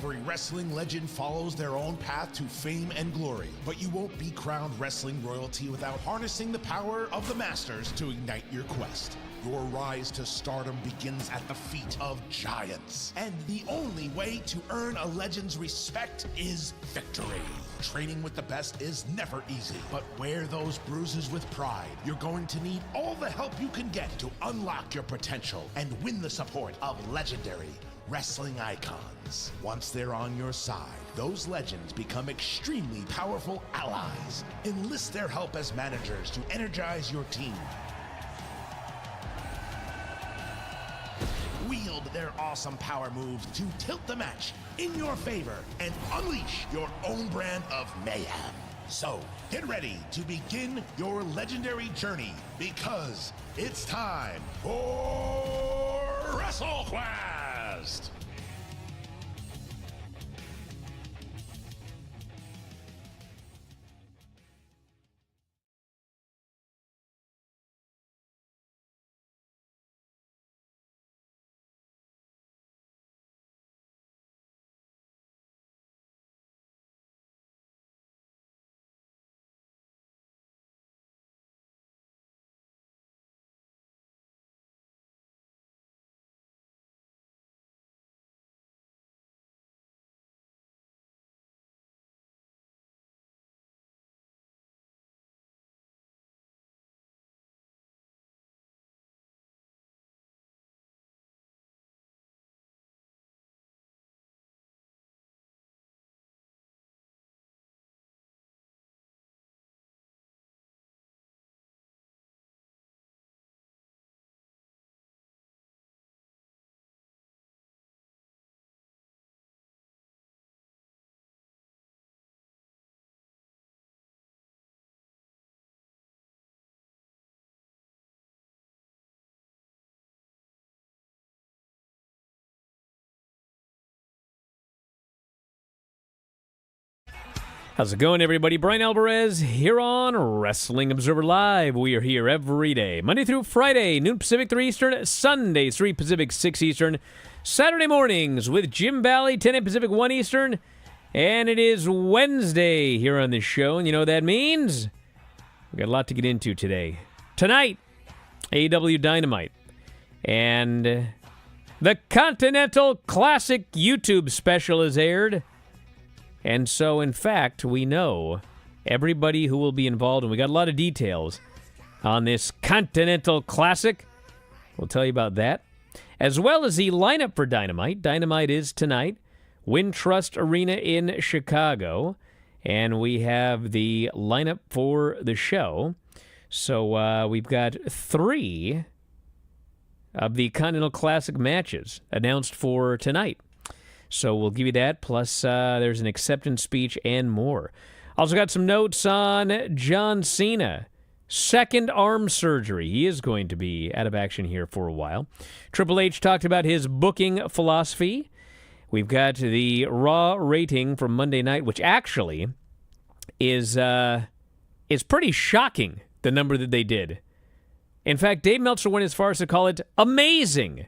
Every wrestling legend follows their own path to fame and glory, but you won't be crowned wrestling royalty without harnessing the power of the Masters to ignite your quest. Your rise to stardom begins at the feet of giants, and the only way to earn a legend's respect is victory. Training with the best is never easy, but wear those bruises with pride. You're going to need all the help you can get to unlock your potential and win the support of legendary wrestling icons. Once they're on your side, those legends become extremely powerful allies. Enlist their help as managers to energize your team. Wield their awesome power moves to tilt the match in your favor and unleash your own brand of mayhem. So, get ready to begin your legendary journey, because it's time for WrestleQuest! How's it going, everybody? Bryan Alvarez here on Wrestling Observer Live. We are here every day, Monday through Friday, noon Pacific, 3 Eastern, Sundays, 3 Pacific, 6 Eastern, Saturday mornings with Jim Bally, 10 a.m. Pacific, 1 Eastern, and it is Wednesday here on this show, and you know what that means? We've got a lot to get into today. Tonight, AEW Dynamite, and the Continental Classic YouTube special is aired. And so, in fact, we know everybody who will be involved, and we got a lot of details on this Continental Classic. We'll tell you about that, as well as the lineup for Dynamite. Dynamite is tonight, Wintrust Arena in Chicago, and we have the lineup for the show. So we've got 3 of the Continental Classic matches announced for tonight. So we'll give you that, plus there's an acceptance speech and more. Also got some notes on John Cena. Second arm surgery. He is going to be out of action here for a while. Triple H talked about his booking philosophy. We've got the Raw rating from Monday night, which actually is pretty shocking, the number that they did. In fact, Dave Meltzer went as far as to call it amazing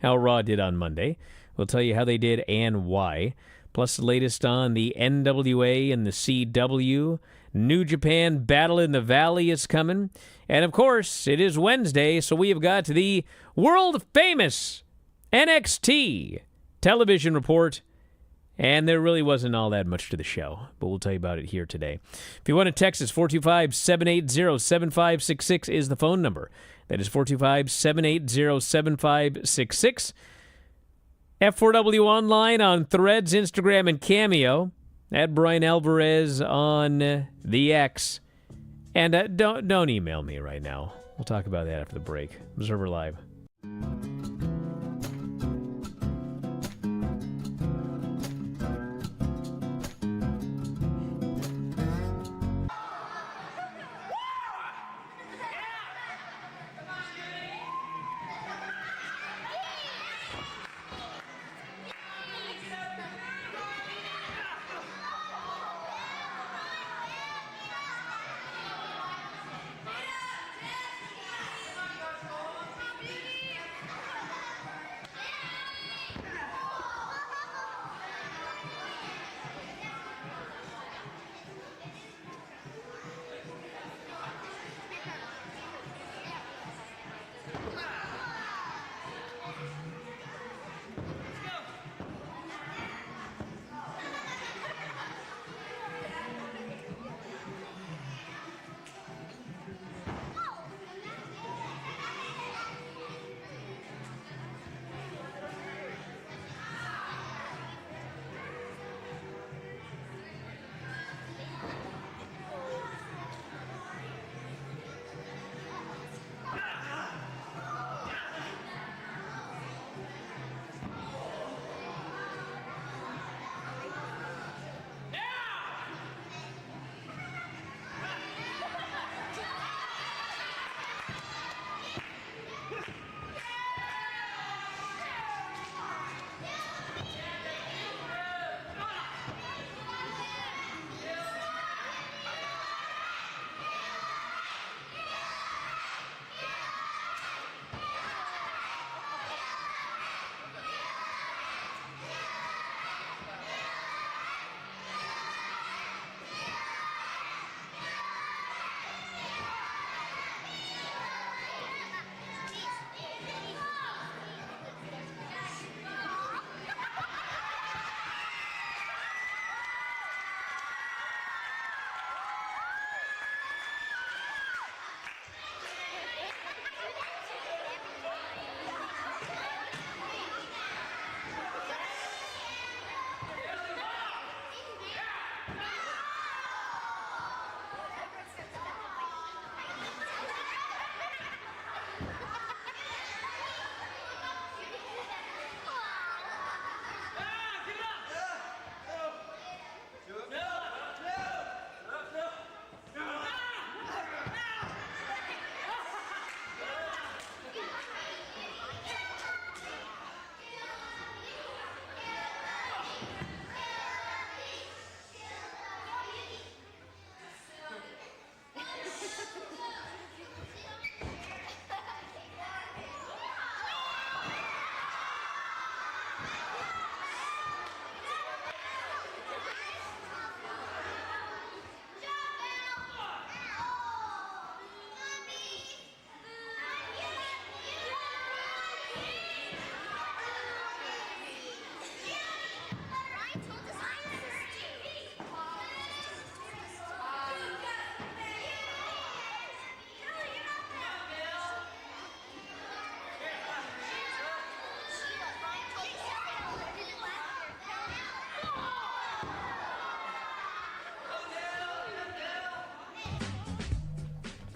how Raw did on Monday. We'll tell you how they did and why. Plus the latest on the NWA and the CW. New Japan Battle in the Valley is coming. And, of course, it is Wednesday, so we have got the world-famous NXT television report. And there really wasn't all that much to the show, but we'll tell you about it here today. If you want to text us, 425-780-7566 is the phone number. That is 425-780-7566. F4W online on Threads, Instagram, and Cameo. At Bryan Alvarez on the X. And don't email me right now. We'll talk about that after the break. Observer Live.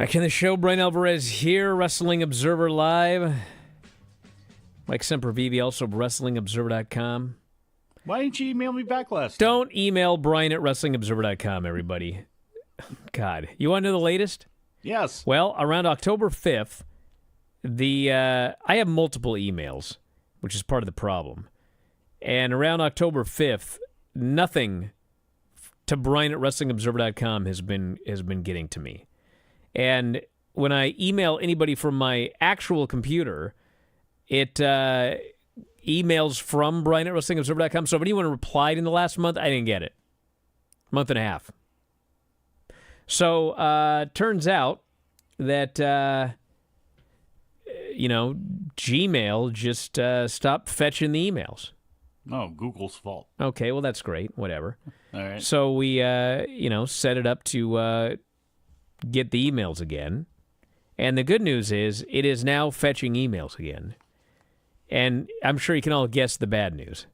Back in the show, Bryan Alvarez here, Wrestling Observer Live. Mike Sempervive, also of WrestlingObserver.com. Why didn't you email me back last time? Don't email Bryan at WrestlingObserver.com, everybody. God. You want to know the latest? Yes. Well, around October 5th, I have multiple emails, which is part of the problem. And around October 5th, nothing to Bryan at WrestlingObserver.com has been getting to me. And when I email anybody from my actual computer, it emails from Bryan at WrestlingObserver.com. So if anyone replied in the last month, I didn't get it. Month and a half. So turns out that, Gmail just stopped fetching the emails. No, Google's fault. Okay, well, that's great. Whatever. All right. So we, set it up to get the emails again. And the good news is it is now fetching emails again. And I'm sure you can all guess the bad news.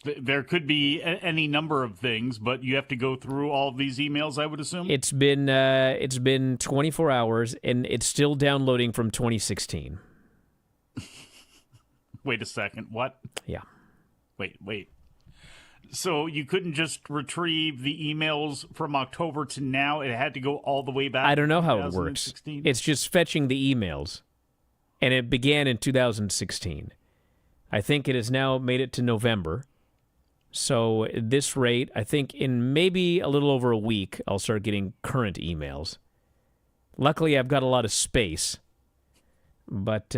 There could be any number of things, but you have to go through all of these emails, I would assume? It's been 24 hours, and it's still downloading from 2016. Wait a second. What? Yeah. Wait. So you couldn't just retrieve the emails from October to now? It had to go all the way back? I don't know how it works. It's just fetching the emails, and it began in 2016. I think it has now made it to November. So at this rate, I think in maybe a little over a week, I'll start getting current emails. Luckily, I've got a lot of space. But,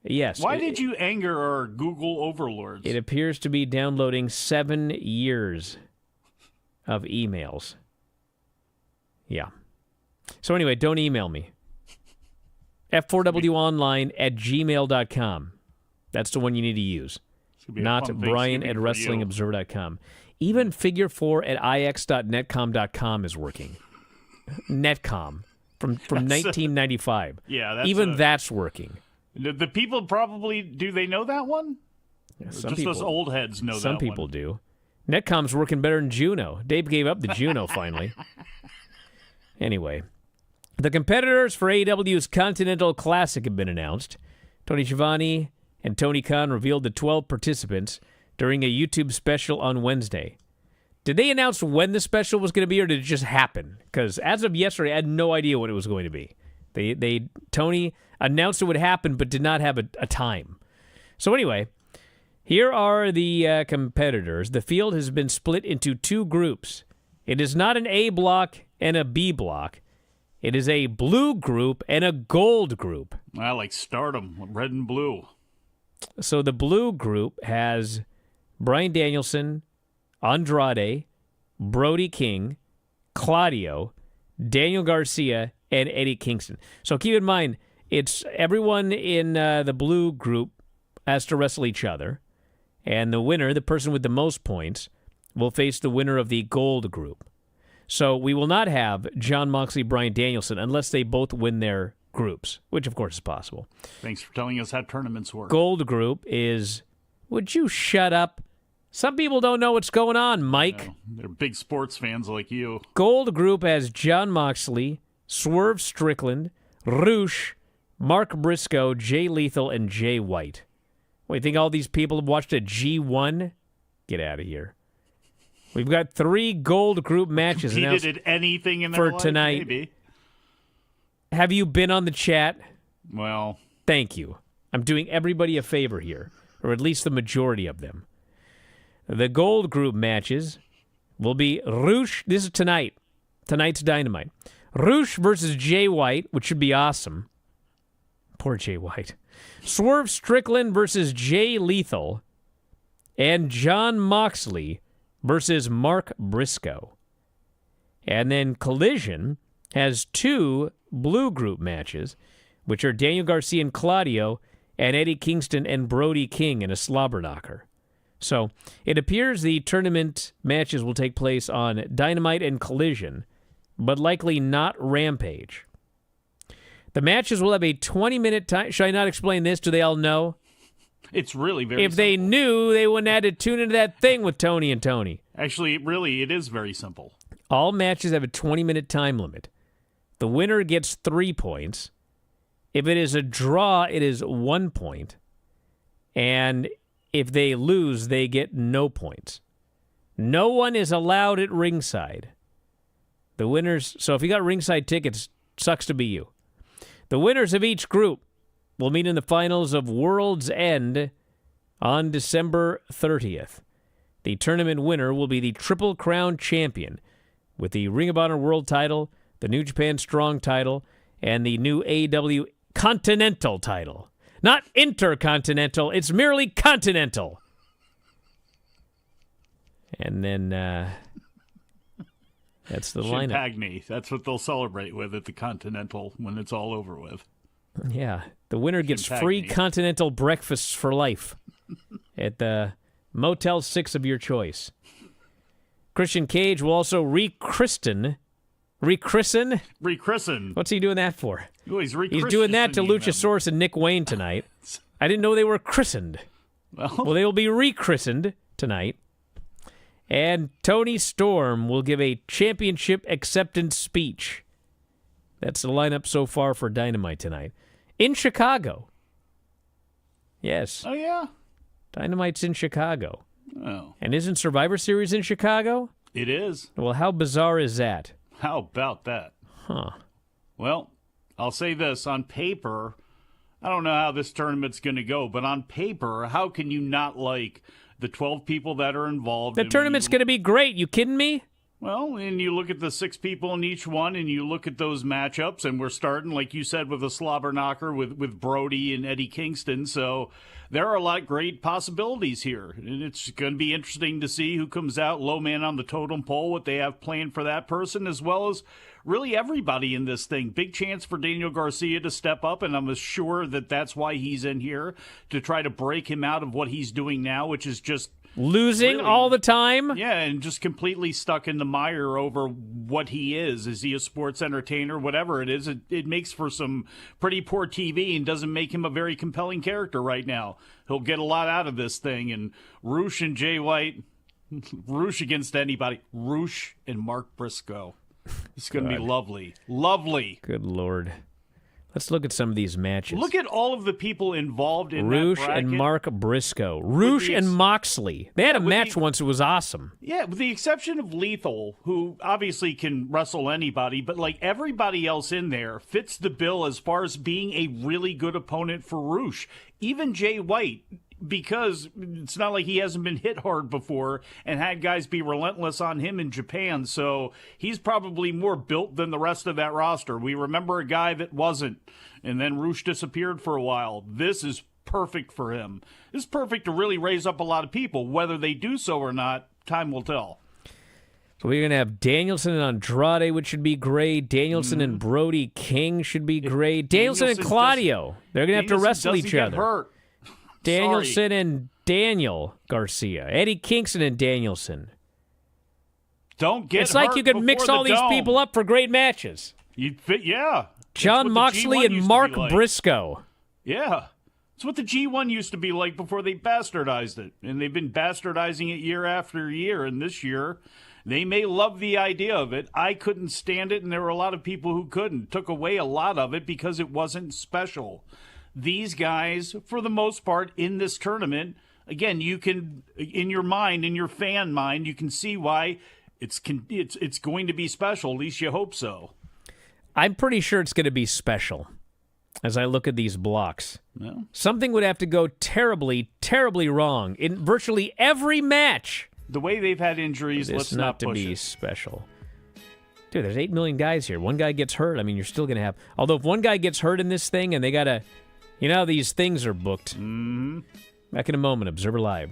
yes. Why did you anger our Google overlords? It appears to be downloading 7 years of emails. Yeah. So anyway, don't email me. F4WOnline@gmail.com. That's the one you need to use. Not Bryan at WrestlingObserver.com. Even figure4@ix.netcom.com is working. Netcom from 1995. Yeah, that's working. The people probably, do they know that one? Yeah, just people, those old heads know that one. Some people do. Netcom's working better than Juno. Dave gave up the Juno finally. Anyway, the competitors for AEW's Continental Classic have been announced. Tony Schiavone and Tony Khan revealed the 12 participants during a YouTube special on Wednesday. Did they announce when the special was going to be, or did it just happen? Because as of yesterday, I had no idea what it was going to be. Tony announced it would happen, but did not have a time. So anyway, here are the competitors. The field has been split into 2 groups. It is not an A block and a B block. It is a blue group and a gold group. I like Stardom, red and blue. So the blue group has Bryan Danielson, Andrade, Brody King, Claudio, Daniel Garcia, and Eddie Kingston. So keep in mind, it's everyone in the blue group has to wrestle each other, and the winner, the person with the most points, will face the winner of the gold group. So we will not have Jon Moxley, Bryan Danielson, unless they both win their groups, which of course is possible. Thanks for telling us how tournaments work. Gold group is, would you shut up? Some people don't know what's going on, Mike. No, they're big sports fans like you. Gold group has Jon Moxley, Swerve Strickland, Roosh, Mark Briscoe, Jay Lethal, and Jay White. What, you think all these people have watched a G1? Get out of here. We've got 3 gold group matches announced at anything in their for life, tonight. Maybe. Have you been on the chat? Well, thank you. I'm doing everybody a favor here, or at least the majority of them. The gold group matches will be Roosh. This is tonight. Tonight's Dynamite. Roosh versus Jay White, which should be awesome. Poor Jay White. Swerve Strickland versus Jay Lethal. And Jon Moxley versus Mark Briscoe. And then Collision has 2 blue group matches, which are Daniel Garcia and Claudio, and Eddie Kingston and Brody King in a slobber knocker. So it appears the tournament matches will take place on Dynamite and Collision, but likely not Rampage. The matches will have a 20-minute time. Should I not explain this? Do they all know? It's really very If simple. they knew, they wouldn't have to tune into that thing with Tony and Tony. Actually, really, it is very simple. All matches have a 20-minute time limit. The winner gets 3 points. If it is a draw, it is 1 point. And if they lose, they get no points. No one is allowed at ringside. The winners, so if you got ringside tickets, sucks to be you. The winners of each group will meet in the finals of World's End on December 30th. The tournament winner will be the Triple Crown champion with the Ring of Honor World title, the New Japan Strong title, and the new AEW Continental title. Not Intercontinental, it's merely Continental. And then that's the lineup. Champagne. That's what they'll celebrate with at the Continental when it's all over with. Yeah. The winner gets Champagne. free continental breakfasts for life at the Motel 6 of your choice. Christian Cage will also rechristen. What's he doing that for? Oh, he's doing that to Luchasaurus and Nick Wayne tonight. I didn't know they were christened. Well, they will be rechristened tonight. And Tony Storm will give a championship acceptance speech. That's the lineup so far for Dynamite tonight. In Chicago. Yes. Oh, yeah? Dynamite's in Chicago. Oh. And isn't Survivor Series in Chicago? It is. Well, how bizarre is that? How about that? Huh. Well, I'll say this. On paper, I don't know how this tournament's going to go, but on paper, how can you not like the 12 people that are involved? The tournament's going to be great. You kidding me? Well, and you look at the 6 people in each one, and you look at those matchups, and we're starting, like you said, with a slobber knocker with Brody and Eddie Kingston. So there are a lot of great possibilities here. And it's going to be interesting to see who comes out low man on the totem pole, what they have planned for that person, as well as really everybody in this thing. Big chance for Daniel Garcia to step up, and I'm sure that that's why he's in here, to try to break him out of what he's doing now, which is just losing really, all the time? Yeah, and just completely stuck in the mire over what he is. Is he a sports entertainer? Whatever it is, it makes for some pretty poor TV and doesn't make him a very compelling character right now. He'll get a lot out of this thing. And Roosh and Jay White, Roosh against anybody. Roosh and Mark Briscoe. It's going to be lovely. Lovely. Good Lord. Let's look at some of these matches. Look at all of the people involved in Roosh that bracket. and Mark Briscoe. Roosh and Moxley. They had a match once. It was awesome. Yeah, with the exception of Lethal, who obviously can wrestle anybody, but like everybody else in there fits the bill as far as being a really good opponent for Roosh. Even Jay White, because it's not like he hasn't been hit hard before and had guys be relentless on him in Japan. So he's probably more built than the rest of that roster. We remember a guy that wasn't, and then Roosh disappeared for a while. This is perfect for him. This is perfect to really raise up a lot of people. Whether they do so or not, time will tell. So we're going to have Danielson and Andrade, which should be great. Danielson and Brody King should be great. Danielson and Claudio. They're going to have to wrestle each other. Hurt. Danielson and Daniel Garcia. Eddie Kingston and Danielson. Don't get It's like hurt you could mix before all the these dome. people up for great matches. You'd fit, yeah. John That's what the Moxley G1 and used to Mark be like. Briscoe. Yeah. It's what the G1 used to be like before they bastardized it. And they've been bastardizing it year after year. And this year, they may love the idea of it. I couldn't stand it, and there were a lot of people who couldn't. Took away a lot of it because it wasn't special. These guys, for the most part, in this tournament, again, you can, in your mind, in your fan mind, you can see why it's going to be special. At least you hope so. I'm pretty sure it's going to be special as I look at these blocks. No. Something would have to go terribly, terribly wrong in virtually every match. The way they've had injuries, let's not to push be it. special. Dude, there's 8 million guys here. One guy gets hurt. I mean, you're still going to have... Although if one guy gets hurt in this thing and they got to... You know how these things are booked. Mm-hmm. Back in a moment, Observer Live.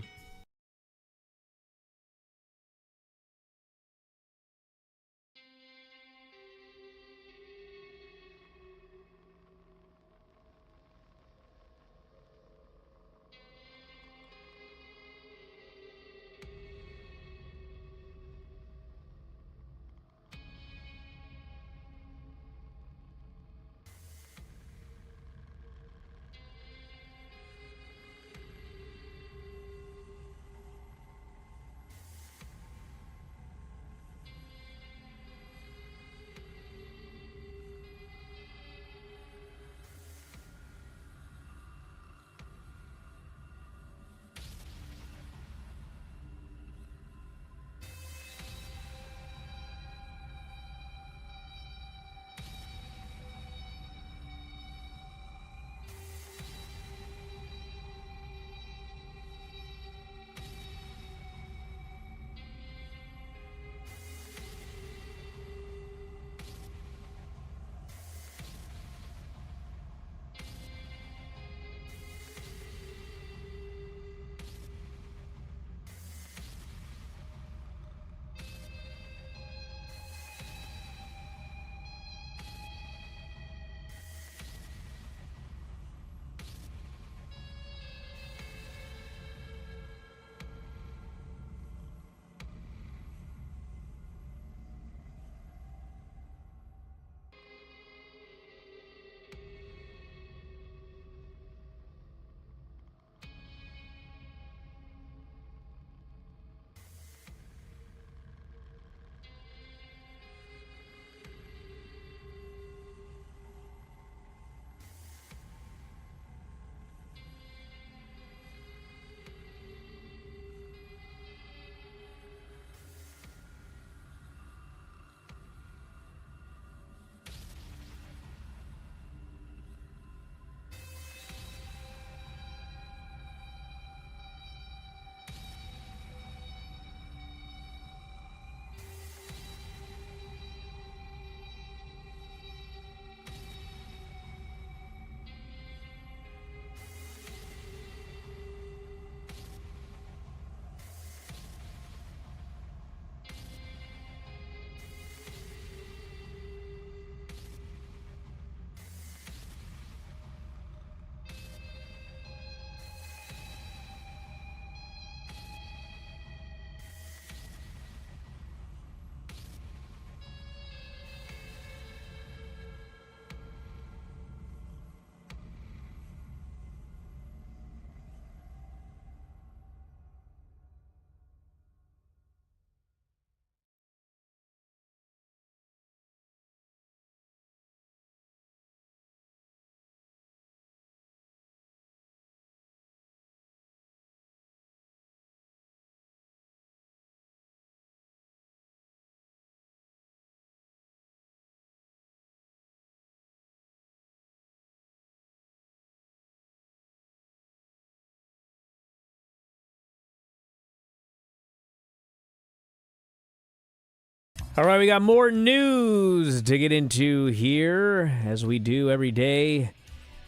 All right, we got more news to get into here, as we do every day,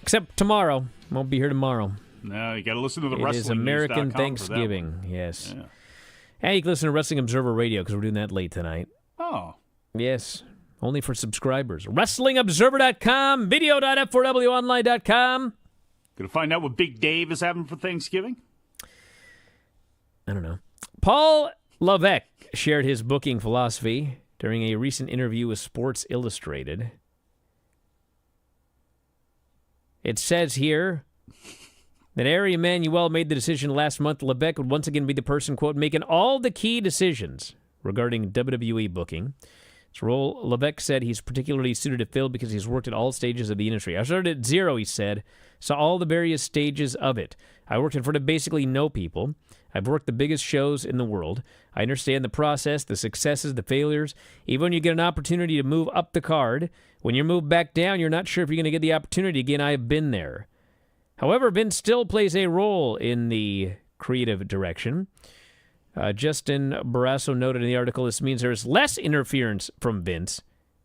except tomorrow. Won't be here tomorrow. No, you got to listen to the It is American Thanksgiving, yes. Yeah. And you can listen to Wrestling Observer Radio, because we're doing that late tonight. Oh. Yes, only for subscribers. WrestlingObserver.com, video.f4wonline.com. Gonna find out what Big Dave is having for Thanksgiving? I don't know. Paul Levesque shared his booking philosophy during a recent interview with Sports Illustrated. It says here that Ari Emanuel made the decision last month Levesque would once again be the person, quote, making all the key decisions regarding WWE booking. His role, Levesque said he's particularly suited to fill because he's worked at all stages of the industry. I started at zero, he said, saw all the various stages of it. I worked in front of basically no people. I've worked the biggest shows in the world. I understand the process, the successes, the failures. Even when you get an opportunity to move up the card, when you're moved back down, you're not sure if you're going to get the opportunity again. I have been there. However, Vince still plays a role in the creative direction. Justin Barrasso noted in the article, this means there is less interference from Vince,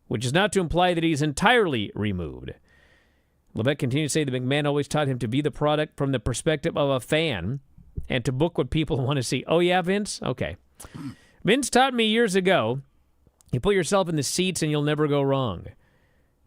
which is not to imply that he's entirely removed. Levesque continued to say that McMahon always taught him to be the product from the perspective of a fan and to book what people want to see. Oh, yeah, Vince? Okay. Vince taught me years ago, you put yourself in the seats and you'll never go wrong.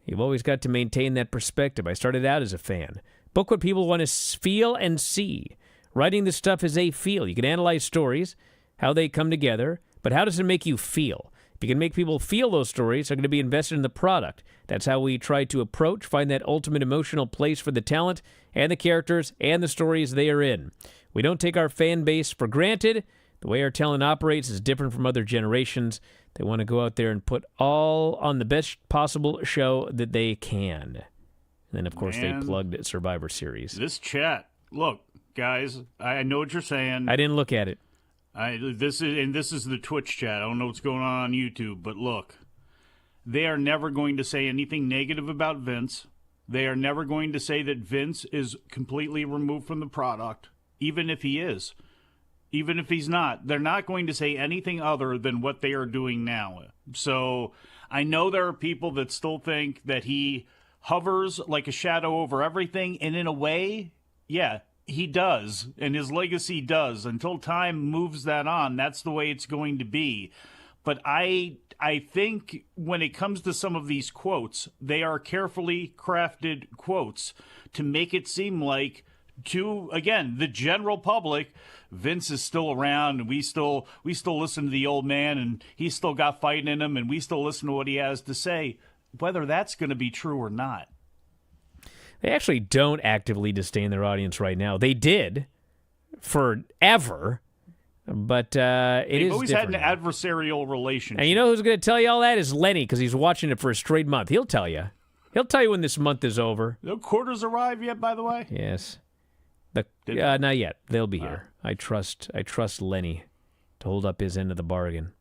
You've always got to maintain that perspective. I started out as a fan. Book what people want to feel and see. Writing this stuff is a feel. You can analyze stories, how they come together, but how does it make you feel? If you can make people feel those stories, they're going to be invested in the product. That's how we try to approach, find that ultimate emotional place for the talent and the characters and the stories they are in. We don't take our fan base for granted. The way our talent operates is different from other generations. They want to go out there and put all on the best possible show that they can. And then, of course, they plugged Survivor Series. This chat, look, guys, I know what you're saying. I didn't look at it. This is the Twitch chat. I don't know what's going on YouTube, but look, they are never going to say anything negative about Vince. They are never going to say that Vince is completely removed from the product, even if he is. Even if he's not, they're not going to say anything other than what they are doing now. So I know there are people that still think that he hovers like a shadow over everything, and in a way, yeah, he does, and his legacy does. Until time moves that on, that's the way it's going to be. But I think when it comes to some of these quotes, they are carefully crafted quotes to make it seem like, to, again, the general public, Vince is still around, and we still listen to the old man, and he's still got fighting in him, and we still listen to what he has to say, whether that's going to be true or not. They actually don't actively disdain their audience right now. They did forever, but They've always had an now. adversarial relationship. And you know who's going to tell you all that is Lenny, because he's watching it for a straight month. He'll tell you. He'll tell you when this month is over. No quarters arrived yet, by the way? Yes. Not yet. They'll be here. I trust Lenny to hold up his end of the bargain.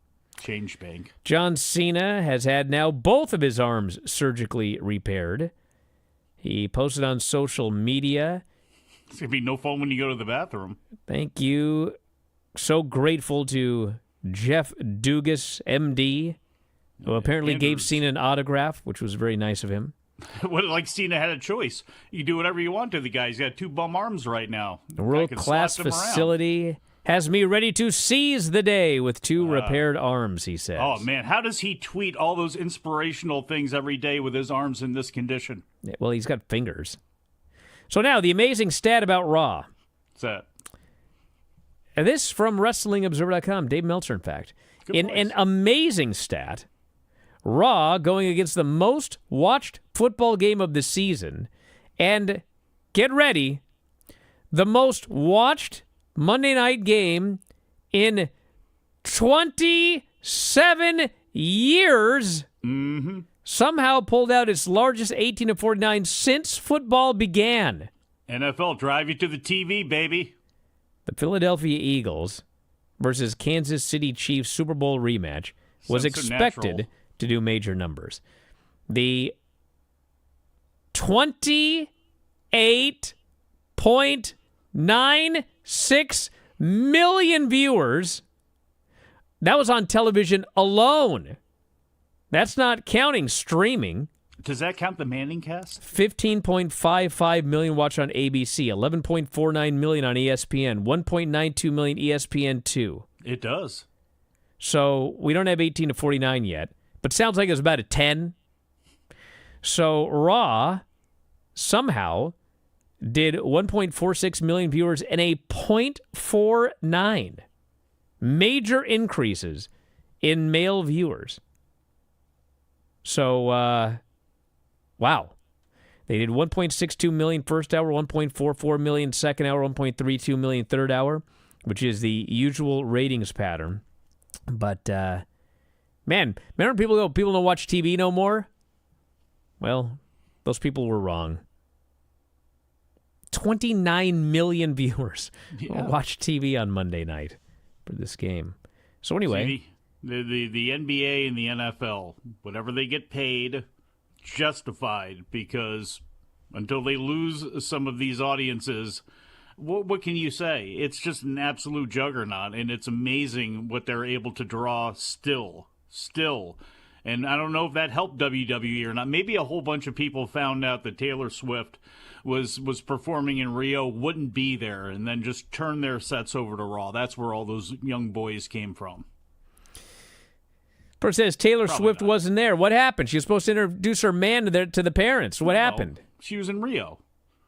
Change bank. John Cena has had now both of his arms surgically repaired. He posted on social media. It's going to be no fun when you go to the bathroom. Thank you. So grateful to Jeff Dugas, MD, who apparently gave Cena an autograph, which was very nice of him. Like Cena had a choice. You do whatever you want to the guy. He's got two bum arms right now. The world-class facility has me ready to seize the day with two repaired arms, he says. Oh, man. How does he tweet all those inspirational things every day with his arms in this condition? Yeah, well, he's got fingers. So now, the amazing stat about Raw. What's that? And this from WrestlingObserver.com, Dave Meltzer, in fact. In an amazing stat, Raw going against the most watched football game of the season, and get ready, the most watched Monday night game in 27 years, somehow pulled out its largest 18-49 since football began. NFL, drive you to the TV, baby. The Philadelphia Eagles versus Kansas City Chiefs Super Bowl rematch was expected to do major numbers. The 28.96 million viewers, that was on television alone, That's not counting streaming. Does that count the Manning cast? 15.55 million watched on ABC, 11.49 million on ESPN, 1.92 million ESPN2. It does. So we don't have 18 to 49 yet, but sounds like it was about a 10. So Raw somehow did 1.46 million viewers and a 0.49. Major increases in male viewers. So, wow. They did 1.62 million first hour, 1.44 million second hour, 1.32 million third hour, which is the usual ratings pattern. But, man, remember people go, people don't watch TV no more? Well, those people were wrong. 29 million viewers watched TV on Monday night for this game. So anyway. See, the NBA and the NFL, whatever they get paid, justified, because until they lose some of these audiences, what can you say? It's just an absolute juggernaut, and it's amazing what they're able to draw still. And I don't know if that helped WWE or not. Maybe a whole bunch of people found out that Taylor Swift was performing in Rio, wouldn't be there, and then just turned their sets over to Raw. That's where all those young boys came from. Person says Taylor Swift wasn't there. What happened? She was supposed to introduce her man to the parents. What happened? She was in Rio.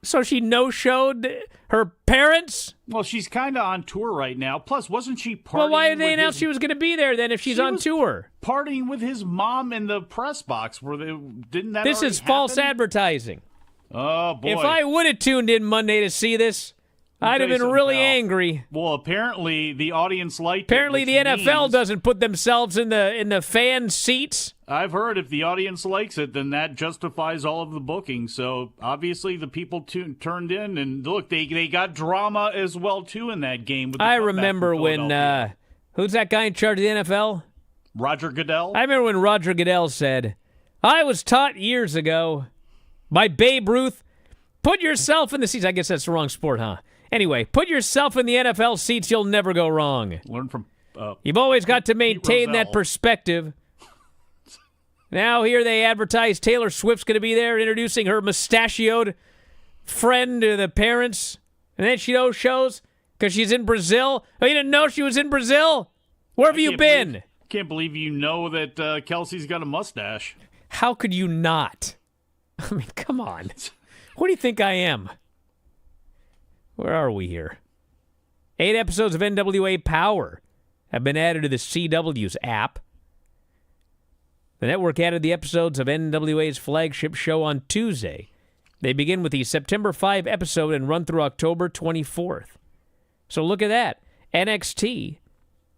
So she no-showed her parents? Well, she's kind of on tour right now. Plus, wasn't she partying? Well, why did they announce she was going to be there then if she's on tour? Partying with his mom in the press box. Didn't that This is false advertising. Oh, boy. If I would have tuned in Monday to see this, I'd have been really angry. Well, apparently the audience liked it. Apparently the NFL doesn't put themselves in the fan seats. I've heard if the audience likes it, then that justifies all of the booking. So obviously the people turned in, and look, they got drama as well too in that game. With I remember when who's that guy in charge of the NFL? Roger Goodell. I remember when Roger Goodell said, "I was taught years ago by Babe Ruth, put yourself in the seats." I guess that's the wrong sport, huh? Anyway, put yourself in the NFL seats. You'll never go wrong. Learn from. You've always got to maintain that perspective. Now here they advertise Taylor Swift's going to be there introducing her mustachioed friend to the parents. And then she shows because she's in Brazil. Oh, you didn't know she was in Brazil? Where have you been? Can't believe you know that Kelsey's got a mustache. How could you not? I mean, come on. What do you think I am? Where are we here? 8 episodes of NWA Power have been added to the CW's app. The network added the episodes of NWA's flagship show on Tuesday. They begin with the September 5 episode and run through October 24th. So look at that. NXT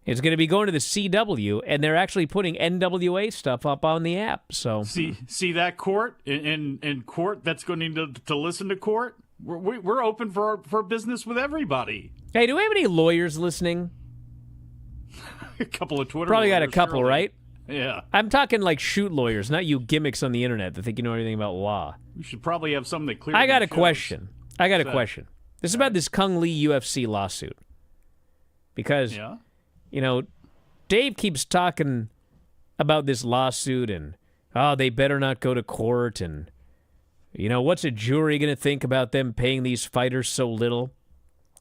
is going to be going to the CW, and they're actually putting NWA stuff up on the app. So see that, Court? In Court that's going to listen to Court? We're open for business with everybody. Hey, do we have any lawyers listening? A couple of Twitter Probably lawyers, got a couple, surely. right? Yeah. I'm talking like shoot lawyers, not you gimmicks on the internet that think you know anything about law. We should probably have some that clear. I got a question. This is about this Kung Lee UFC lawsuit. Because, Dave keeps talking about this lawsuit and, they better not go to court. And, what's a jury going to think about them paying these fighters so little?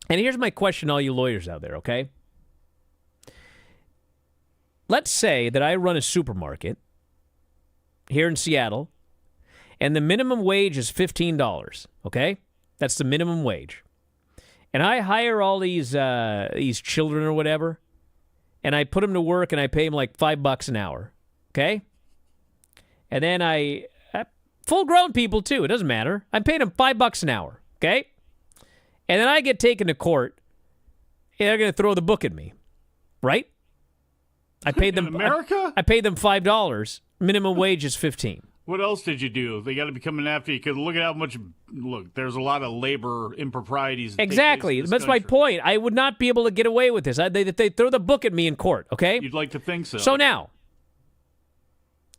And here's my question to all you lawyers out there, okay? Let's say that I run a supermarket here in Seattle, and the minimum wage is $15, okay? That's the minimum wage. And I hire all these children or whatever, and I put them to work, and I pay them like $5 an hour, okay? And then full-grown people, too. It doesn't matter. I'm paying them $5 an hour, okay? And then I get taken to court, and they're going to throw the book at me, right? I paid them. In America? I paid them $5. Minimum wage is $15. What else did you do? They got to be coming after you because look at how much. Look, there's a lot of labor improprieties. Exactly. That's my point. I would not be able to get away with this. They throw the book at me in court. Okay. You'd like to think so. So now,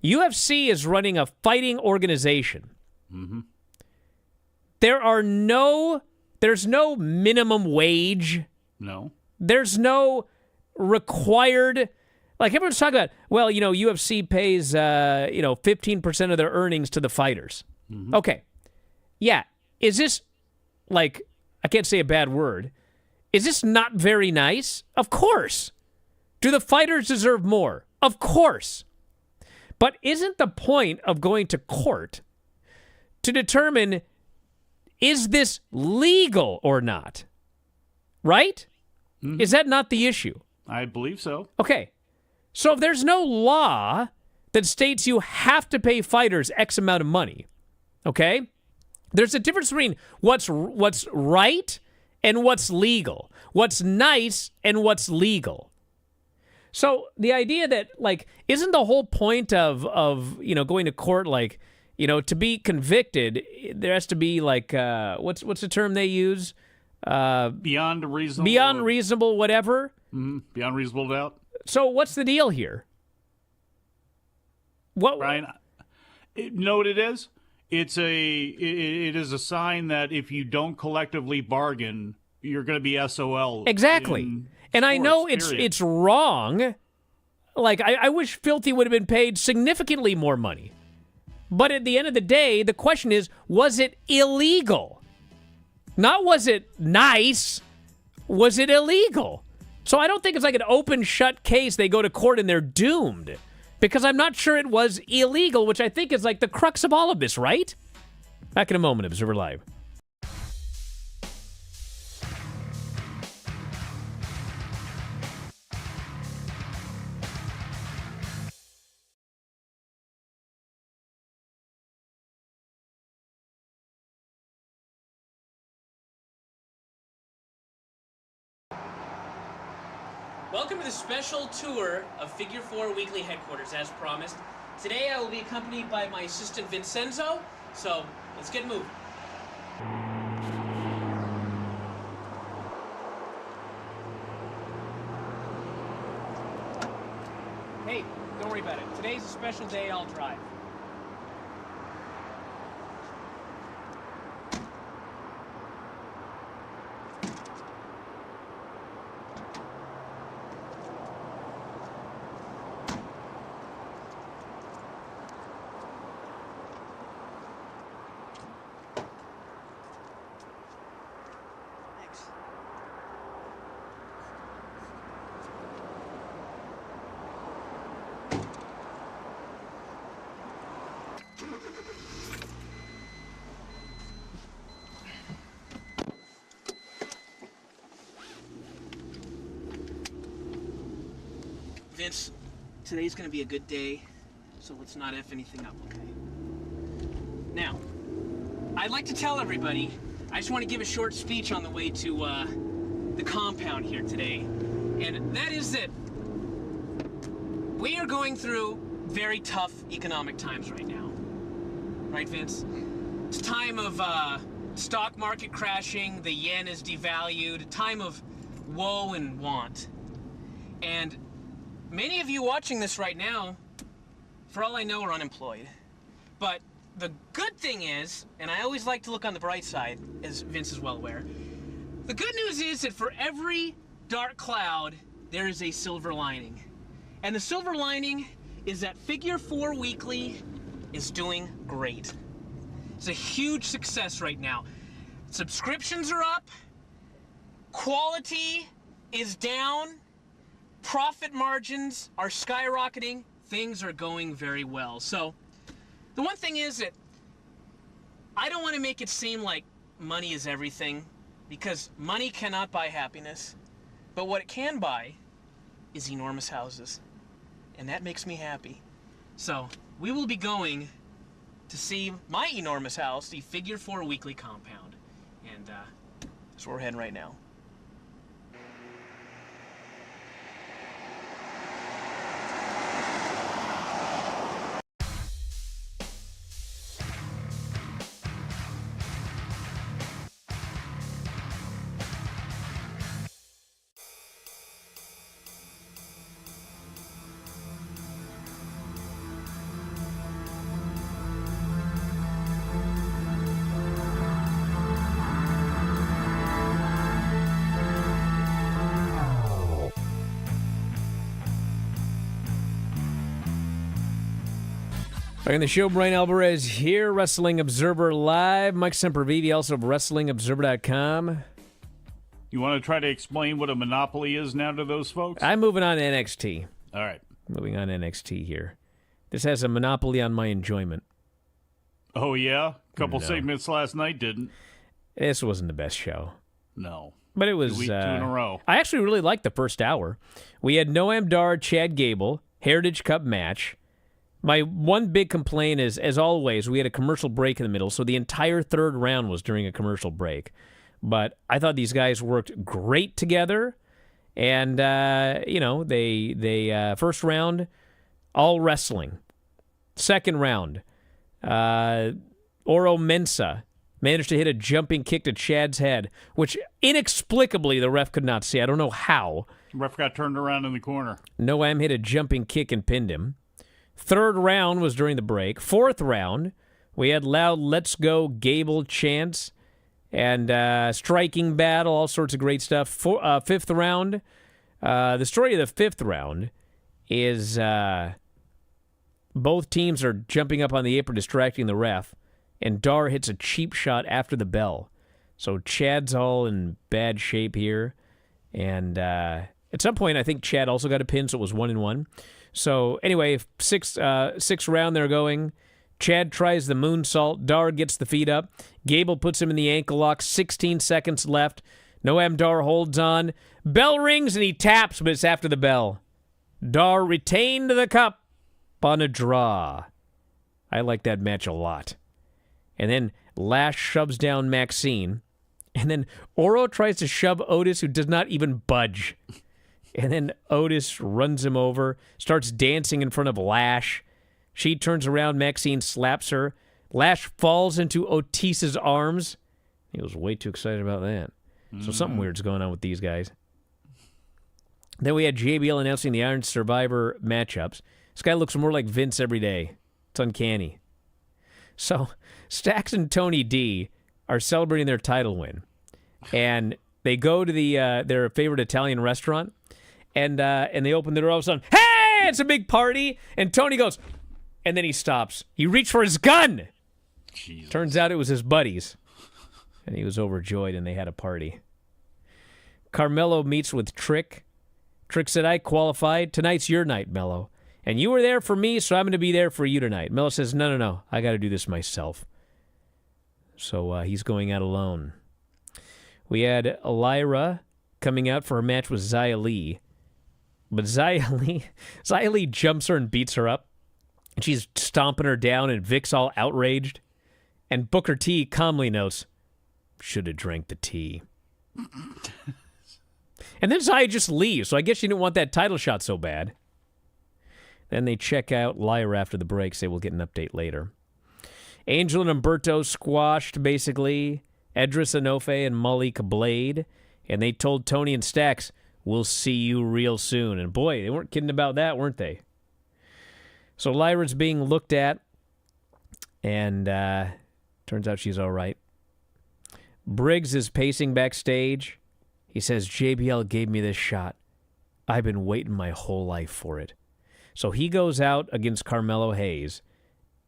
UFC is running a fighting organization. Mm-hmm. There's no minimum wage. No. There's no required Like everyone's talking about, well, UFC pays 15% of their earnings to the fighters. Mm-hmm. Okay. Yeah. Is this like, I can't say a bad word. Is this not very nice? Of course. Do the fighters deserve more? Of course. But isn't the point of going to court to determine, is this legal or not? Right? Mm-hmm. Is that not the issue? I believe so. Okay. So if there's no law that states you have to pay fighters X amount of money, okay? There's a difference between what's right and what's legal. What's nice and what's legal. So the idea that, like, isn't the whole point of going to court, like, to be convicted, there has to be, like, what's the term they use? Beyond reasonable. Beyond reasonable whatever. Beyond reasonable doubt. So what's the deal here? What, Brian, you know what it is? It is a sign that if you don't collectively bargain, you're going to be SOL. Exactly. And I know it's wrong. Like, I wish Filthy would have been paid significantly more money. But at the end of the day, the question is, was it illegal? Not was it nice? Was it illegal? So I don't think it's like an open shut case. They go to court and they're doomed. Because I'm not sure it was illegal, which I think is like the crux of all of this, right? Back in a moment, Observer Live. Welcome to the special tour of Figure 4 Weekly Headquarters, as promised. Today I will be accompanied by my assistant Vincenzo, so let's get moving. Hey, don't worry about it. Today's a special day, I'll drive. Vince, today's gonna be a good day, so let's not F anything up, okay? Now, I'd like to tell everybody, I just want to give a short speech on the way to the compound here today, and that is that we are going through very tough economic times right now. Right, Vince? It's a time of stock market crashing, the yen is devalued, a time of woe and want. And many of you watching this right now, for all I know, are unemployed. But the good thing is, and I always like to look on the bright side, as Vince is well aware, the good news is that for every dark cloud, there is a silver lining. And the silver lining is that Figure 4 Weekly is doing great. It's a huge success right now. Subscriptions are up, quality is down, profit margins are skyrocketing, things are going very well. So the one thing is that I don't want to make it seem like money is everything, because money cannot buy happiness, but what it can buy is enormous houses, and that makes me happy. So we will be going to see my enormous house, the Figure 4 Weekly compound, and that's where we're heading right now. Back on the show, Bryan Alvarez here, Wrestling Observer Live. Mike Sempervive, also of WrestlingObserver.com. You want to try to explain what a monopoly is now to those folks? I'm moving on to NXT. All right. Moving on to NXT here. This has a monopoly on my enjoyment. Oh, yeah? A couple No. segments last night didn't? This wasn't the best show. No. But it was... 2 in a row. I actually really liked the first hour. We had Noam Dar, Chad Gable, Heritage Cup match. My one big complaint is, as always, we had a commercial break in the middle, so the entire third round was during a commercial break. But I thought these guys worked great together. And, they first round, all wrestling. Second round, Oro Mensah managed to hit a jumping kick to Chad's head, which inexplicably the ref could not see. I don't know how. Ref got turned around in the corner. Noam hit a jumping kick and pinned him. Third round was during the break. Fourth round, we had loud "Let's Go" Gable chants and striking battle, all sorts of great stuff. Fifth round, the story of the fifth round is both teams are jumping up on the apron, distracting the ref, and Dar hits a cheap shot after the bell. So Chad's all in bad shape here. And at some point, I think Chad also got a pin, so it was 1-1. So anyway, sixth round they're going. Chad tries the moonsault. Dar gets the feet up. Gable puts him in the ankle lock. 16 seconds left. Noam Dar holds on. Bell rings and he taps, but it's after the bell. Dar retained the cup on a draw. I like that match a lot. And then Lash shoves down Maxine. And then Oro tries to shove Otis, who does not even budge. And then Otis runs him over, starts dancing in front of Lash. She turns around, Maxine slaps her. Lash falls into Otis's arms. He was way too excited about that. So something weird's going on with these guys. Then we had JBL announcing the Iron Survivor matchups. This guy looks more like Vince every day. It's uncanny. So Stax and Tony D are celebrating their title win. And they go to their favorite Italian restaurant. And they open the door all of a sudden. Hey, it's a big party. And Tony goes, and then he stops. He reached for his gun. Jesus. Turns out it was his buddies. And he was overjoyed and they had a party. Carmelo meets with Trick. Trick said, I qualified. Tonight's your night, Mello. And you were there for me, so I'm going to be there for you tonight. Mello says, no. I got to do this myself. So he's going out alone. We had Lyra coming out for her match with Xia Li. But Xia Li jumps her and beats her up. And she's stomping her down, and Vic's all outraged. And Booker T calmly notes, should have drank the tea. And then Xia just leaves, so I guess she didn't want that title shot so bad. Then they check out Lyra after the break, say we'll get an update later. Angel and Umberto squashed, basically, Edris Enofe and Malik Blade. And they told Tony and Stax, we'll see you real soon. And boy, they weren't kidding about that, weren't they? So Lyra's being looked at, and turns out she's all right. Briggs is pacing backstage. He says, JBL gave me this shot. I've been waiting my whole life for it. So he goes out against Carmelo Hayes,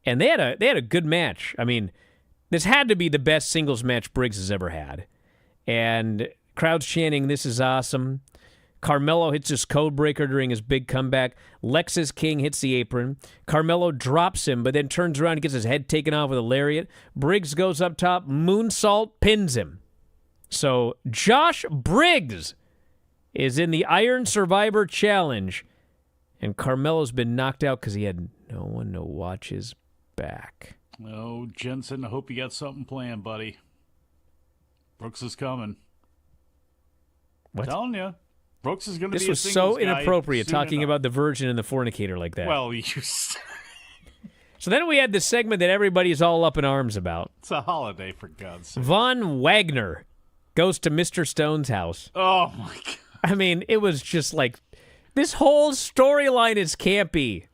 and they had a good match. I mean, this had to be the best singles match Briggs has ever had. And crowd's chanting, this is awesome. Carmelo hits his code breaker during his big comeback. Lexus King hits the apron. Carmelo drops him, but then turns around and gets his head taken off with a lariat. Briggs goes up top. Moonsault pins him. So Josh Briggs is in the Iron Survivor Challenge. And Carmelo's been knocked out because he had no one to watch his back. Oh, Jensen, I hope you got something planned, buddy. Brooks is coming. What? I'm telling you. Brooks is going to be This a was singles so guy inappropriate, soon talking enough. about the virgin and the fornicator like that. Well, So then we had the segment that everybody's all up in arms about. it's a holiday, for God's sake. Von Wagner goes to Mr. Stone's house. Oh, my God. I mean, it was just like, this whole storyline is campy.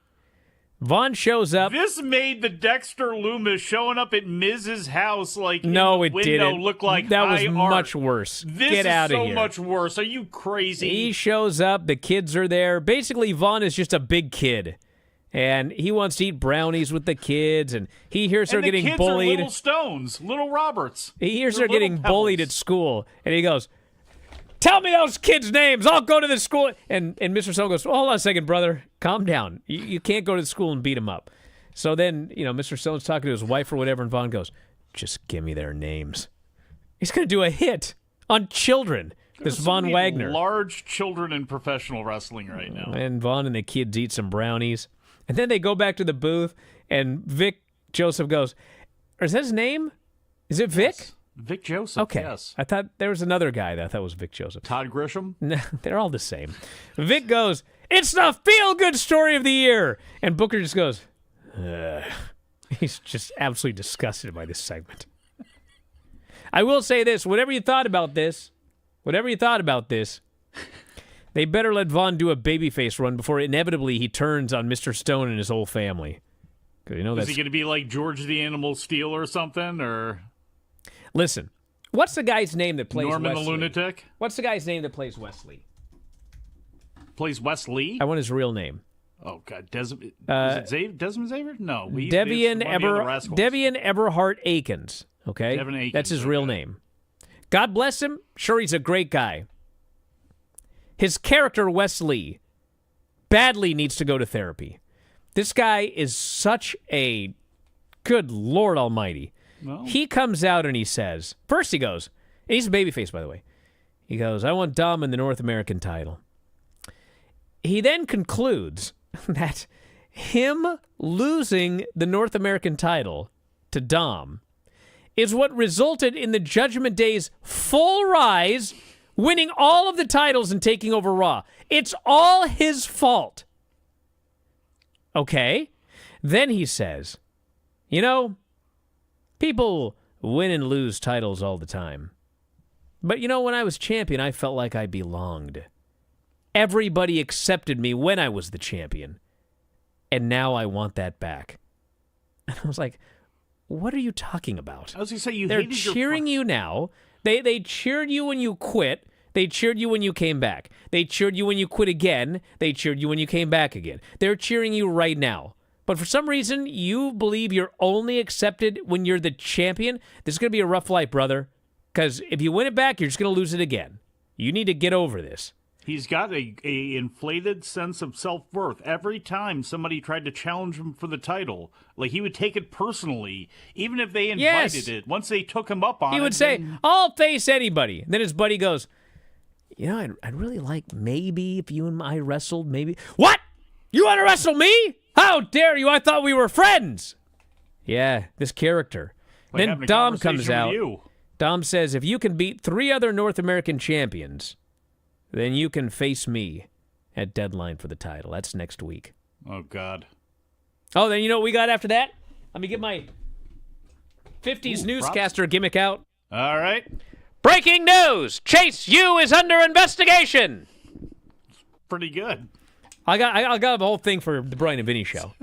Vaughn shows up. This made the Dexter Loomis showing up at Miz's house like No, in it the window didn't. look like that was high much art. worse. This Get is out of so here. much worse. Are you crazy? He shows up. The kids are there. Basically, Vaughn is just a big kid. And he wants to eat brownies with the kids, and he hears her getting kids bullied. Are little Stones, little Roberts. He hears They're her getting little bullied pebbles. at school, and he goes, "Tell me those kids' names. I'll go to the school." And Mr. Stone goes, "Hold on a second, brother. Calm down. You can't go to the school and beat them up." So then, Mr. Stone's talking to his wife or whatever, and Vaughn goes, "Just give me their names." He's going to do a hit on children. This There's Von so many Wagner. large children in professional wrestling right now. And Vaughn and the kids eat some brownies. And then they go back to the booth, and Vic Joseph goes, or is that his name? Is it Vic? Yes. Vic Joseph, Okay. yes. I thought there was another guy that I thought was Vic Joseph. Todd Grisham? No, they're all the same. Vic goes, "It's the feel-good story of the year." And Booker just goes, ugh. He's just absolutely disgusted by this segment. I will say this, whatever you thought about this, they better let Vaughn do a babyface run before inevitably he turns on Mr. Stone and his whole family. 'Cause Is that's... he going to be like George the Animal Steel or something? Or Listen, what's the guy's name that plays Norman Wesley? the Lunatic? What's the guy's name that plays Wesley? Plays Wes Lee? I want his real name. Oh, God. Is it Desmond Xavier? No. Devian Eberhart Akins. Okay? Devin Akins, That's his real name. God bless him. Sure, he's a great guy. His character, Wes Lee, badly needs to go to therapy. This guy is such a... Good Lord Almighty. Well, He comes out and he says... First he goes... And he's a babyface, by the way. He goes, "I want Dom in the North American title." He then concludes that him losing the North American title to Dom is what resulted in the Judgment Day's full rise, winning all of the titles and taking over Raw. It's all his fault. Okay. Then he says, people win and lose titles all the time. But when I was champion, I felt like I belonged. Everybody accepted me when I was the champion. And now I want that back. And I was like, what are you talking about? I was going to say, They're cheering you now. They cheered you when you quit. They cheered you when you came back. They cheered you when you quit again. They cheered you when you came back again. They're cheering you right now. But for some reason, you believe you're only accepted when you're the champion. This is going to be a rough life, brother. Because if you win it back, you're just going to lose it again. You need to get over this. He's got a inflated sense of self-worth. Every time somebody tried to challenge him for the title, like he would take it personally, even if they invited it. Once they took him up on it, he would say, "I'll face anybody." And then his buddy goes, I'd really like maybe if you and I wrestled, maybe. What? You want to wrestle me? How dare you? I thought we were friends. Yeah, this character. Like then Dom comes out. You. Dom says, if you can beat 3 other North American champions, then you can face me at Deadline for the title. That's next week. Oh, God. Oh, then you know what we got after that? Let me get my 50s newscaster gimmick out. All right. Breaking news! Chase U is under investigation! Pretty good. I got the whole thing for the Brian and Vinny show.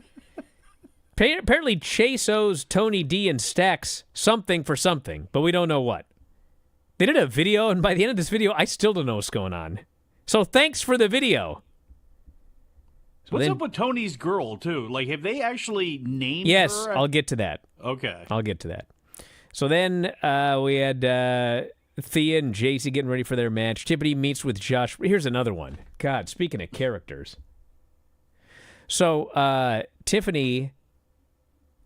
Apparently Chase owes Tony D and Stax something for something, but we don't know what. They did a video, and by the end of this video, I still don't know what's going on. So thanks for the video. What's up with Tony's girl, too? Like, have they actually named her? Yes, I'll get to that. Okay. I'll get to that. So then we had Thea and JC getting ready for their match. Tiffany meets with Josh. Here's another one. God, speaking of characters. So Tiffany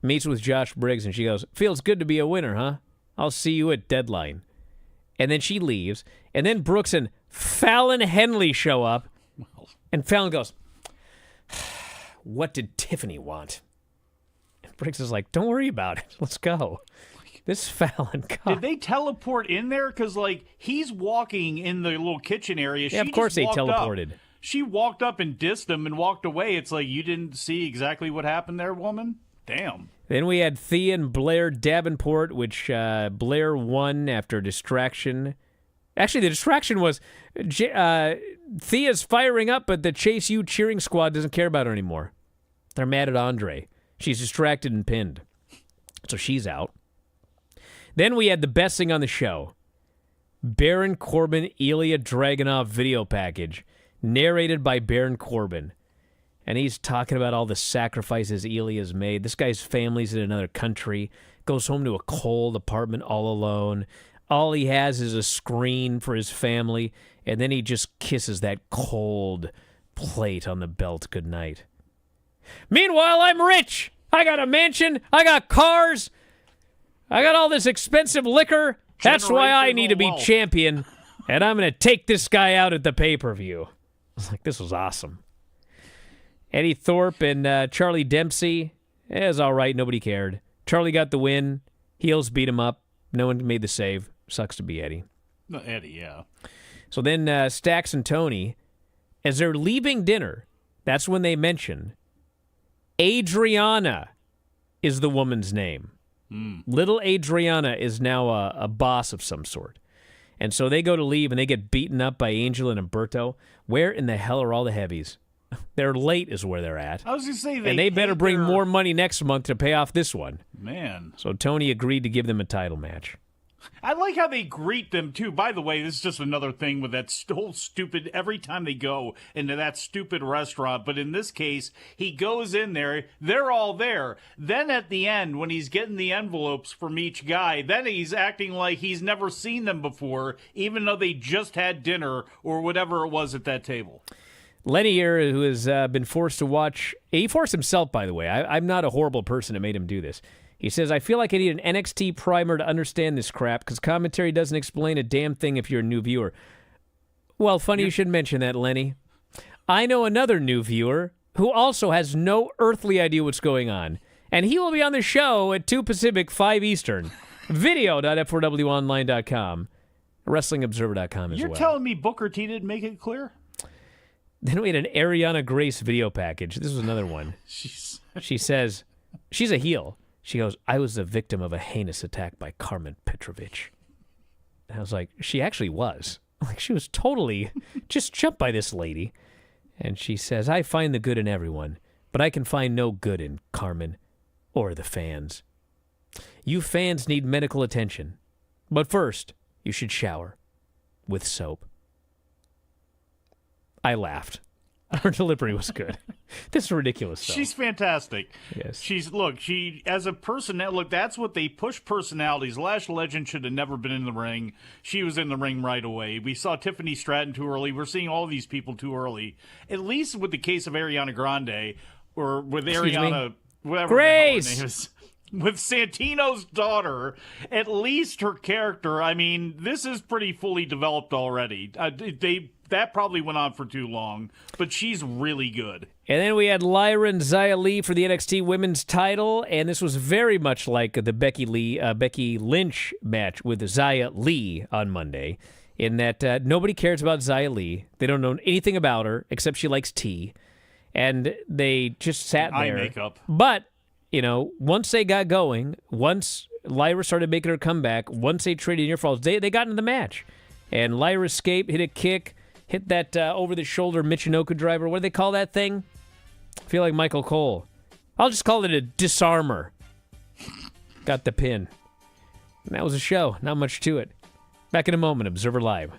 meets with Josh Briggs, and she goes, "Feels good to be a winner, huh? I'll see you at Deadline." And then she leaves. And then Brooks and Fallon Henley show up. And Fallon goes, "What did Tiffany want?" And Briggs is like, "Don't worry about it. Let's go." This Fallon, God. Did they teleport in there? Because, like, he's walking in the little kitchen area. Yeah, of course they teleported. She walked up and dissed him and walked away. It's like, you didn't see exactly what happened there, woman? Damn. Then we had Thea and Blair Davenport, which Blair won after a distraction. Actually, the distraction was Thea's firing up, but the Chase U cheering squad doesn't care about her anymore. They're mad at Andre. She's distracted and pinned. So she's out. Then we had the best thing on the show. Baron Corbin Ilya Dragunov video package, narrated by Baron Corbin. And he's talking about all the sacrifices Ely has made. This guy's family's in another country, goes home to a cold apartment all alone. All he has is a screen for his family, and then he just kisses that cold plate on the belt goodnight. Meanwhile, I'm rich. I got a mansion. I got cars. I got all this expensive liquor. That's why I need to be champion, and I'm going to take this guy out at the pay-per-view. I was like, this was awesome. Eddie Thorpe and Charlie Dempsey, it was all right. Nobody cared. Charlie got the win. Heels beat him up. No one made the save. Sucks to be Eddie. No, Eddie, yeah. So then Stax and Tony, as they're leaving dinner, that's when they mention Adriana is the woman's name. Little Adriana is now a boss of some sort. And so they go to leave, and they get beaten up by Angel and Umberto. Where in the hell are all the heavies? They're late is where they're at. I was going to say and they better bring more money next month to pay off this one. Man. So Tony agreed to give them a title match. I like how they greet them, too. By the way, this is just another thing with that whole stupid, every time they go into that stupid restaurant, but in this case, he goes in there, they're all there. Then at the end, when he's getting the envelopes from each guy, then he's acting like he's never seen them before, even though they just had dinner or whatever it was at that table. Lenny here, who has been forced to watch, he forced himself, by the way. I'm not a horrible person that made him do this. He says, I feel like I need an NXT primer to understand this crap because commentary doesn't explain a damn thing if you're a new viewer. Well, funny you should mention that, Lenny. I know another new viewer who also has no earthly idea what's going on, and he will be on the show at 2 Pacific, 5 Eastern. Video.f4wonline.com. WrestlingObserver.com as well. You're telling me Booker T didn't make it clear? Then we had an Ariana Grace video package. This was another one. She says, she's a heel. She goes, I was the victim of a heinous attack by Carmen Petrovich. And I was like, she actually was. Like, she was totally just jumped by this lady. And she says, I find the good in everyone, but I can find no good in Carmen or the fans. You fans need medical attention. But first, you should shower with soap. I laughed. Her delivery was good. This is ridiculous, though. She's fantastic. Yes. She as a person, look, that's what they push personalities. Lash Legend should have never been in the ring. She was in the ring right away. We saw Tiffany Stratton too early. We're seeing all these people too early. At least with the case of Ariana Grande, or with Ariana, whatever Grace! her name is. With Santino's daughter, at least her character, I mean, this is pretty fully developed already. That probably went on for too long, but she's really good. And then we had Lyra and Xia Li for the NXT Women's title, and this was very much like the Becky Lynch match with Xia Li on Monday, in that nobody cares about Xia Li. They don't know anything about her except she likes tea, and they just sat there. Eye makeup. But once they got going, once Lyra started making her comeback, once they traded near falls, they got into the match, and Lyra escaped, hit a kick. Hit that over-the-shoulder Michinoku driver. What do they call that thing? I feel like Michael Cole. I'll just call it a disarmer. Got the pin. And that was a show. Not much to it. Back in a moment. Observer Live.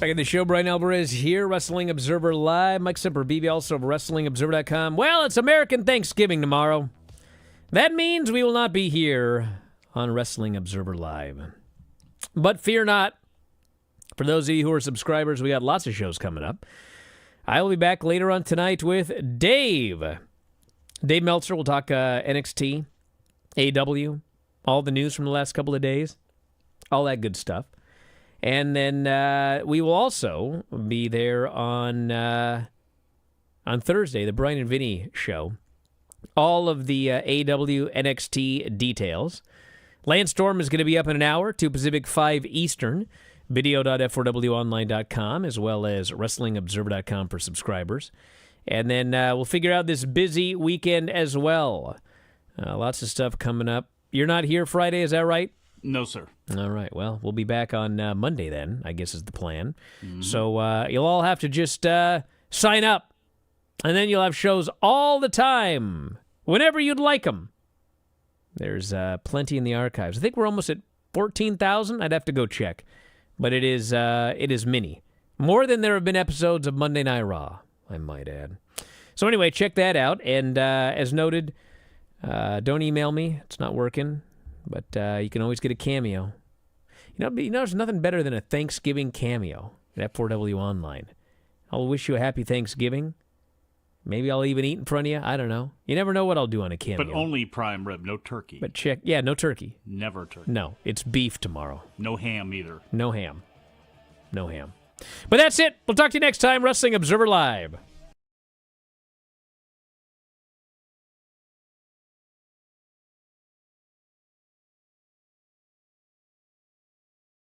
Back in the show, Bryan Alvarez here, Wrestling Observer Live. Mike Sempervive, also of WrestlingObserver.com. Well, it's American Thanksgiving tomorrow. That means we will not be here on Wrestling Observer Live. But fear not. For those of you who are subscribers, we got lots of shows coming up. I will be back later on tonight with Dave. Dave Meltzer will talk NXT, AEW, all the news from the last couple of days, all that good stuff. And then we will also be there on Thursday, the Bryan and Vinny show. All of the AEW NXT details. Lance Storm is going to be up in an hour, 2 Pacific, 5 Eastern. Video.f4wonline.com, as well as WrestlingObserver.com for subscribers. And then we'll figure out this busy weekend as well. Lots of stuff coming up. You're not here Friday, is that right? No, sir. All right. Well, we'll be back on Monday then, I guess is the plan. Mm-hmm. So you'll all have to just sign up. And then you'll have shows all the time, whenever you'd like them. There's plenty in the archives. I think we're almost at 14,000. I'd have to go check. But it is many. More than there have been episodes of Monday Night Raw, I might add. So anyway, check that out. And as noted, don't email me. It's not working. But you can always get a cameo. You know, there's nothing better than a Thanksgiving cameo at F4W Online. I'll wish you a happy Thanksgiving. Maybe I'll even eat in front of you. I don't know. You never know what I'll do on a cameo. But only prime rib, no turkey. But no turkey. Never turkey. No, it's beef tomorrow. No ham either. No ham. No ham. But that's it. We'll talk to you next time. Wrestling Observer Live.